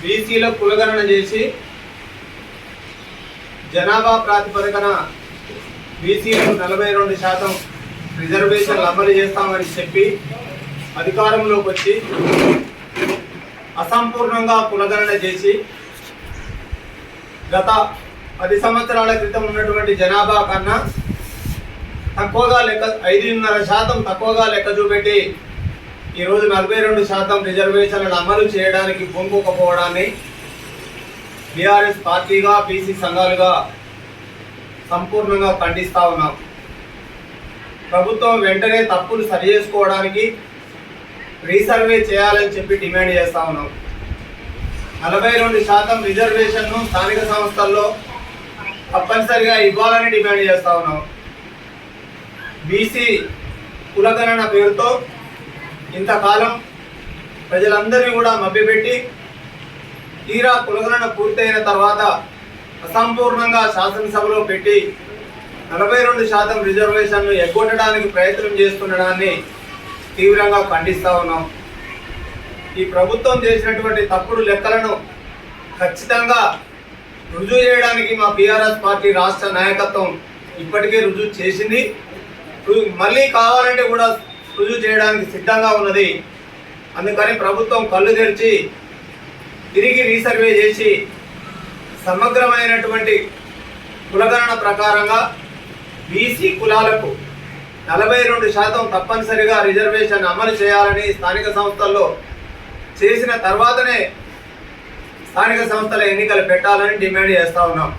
బీసీలో కులగణన చేసి జనాభా ప్రాతిపదికన బీసీలకు 42% రిజర్వేషన్లు అమలు చేస్తామని చెప్పి అధికారంలోకి వచ్చి అసంపూర్ణంగా కులగణన చేసి గత 10 సంవత్సరాల క్రితం ఉన్నటువంటి జనాభా కన్నా తక్కువగా 5.5% తక్కువగా లెక్క చూపెట్టి ఈరోజు 42% రిజర్వేషన్లను అమలు చేయడానికి పూనుకోకపోవడాన్ని బీఆర్ఎస్ పార్టీగా బీసీ సంఘాలుగా సంపూర్ణంగా ఖండిస్తూ ఉన్నాం. ప్రభుత్వం వెంటనే తప్పులు సరిచేసుకోవడానికి రీసర్వే చేయాలని చెప్పి డిమాండ్ చేస్తూ ఉన్నాం. 42% రిజర్వేషన్ను స్థానిక సంస్థల్లో తప్పనిసరిగా ఇవ్వాలని డిమాండ్ చేస్తూ ఉన్నాం. బీసీ కులగణన పేరుతో ఇంతకాలం ప్రజలందరినీ కూడా మభ్యపెట్టి తీరా కులగణన పూర్తయిన తర్వాత అసంపూర్ణంగా శాసనసభలో పెట్టి 42% రిజర్వేషన్ను ఎగ్గొట్టడానికి ప్రయత్నం చేస్తుండడాన్ని తీవ్రంగా ఖండిస్తూ ఉన్నాం. ఈ ప్రభుత్వం చేసినటువంటి తప్పుడు లెక్కలను ఖచ్చితంగా రుజువు చేయడానికి మా బీఆర్ఎస్ పార్టీ రాష్ట్ర నాయకత్వం ఇప్పటికే రుజువు చేసింది. మళ్ళీ కావాలంటే కూడా రుజువు చేయడానికి సిద్ధంగా ఉన్నది. అందుకని ప్రభుత్వం కళ్ళు తెరిచి తిరిగి రీసర్వే చేసి సమగ్రమైనటువంటి కులగణన ప్రకారంగా బీసీ కులాలకు 42% తప్పనిసరిగా రిజర్వేషన్ అమలు చేయాలని స్థానిక సంస్థల్లో చేసిన తర్వాతనే స్థానిక సంస్థల ఎన్నికలు పెట్టాలని డిమాండ్ చేస్తూ ఉన్నాం.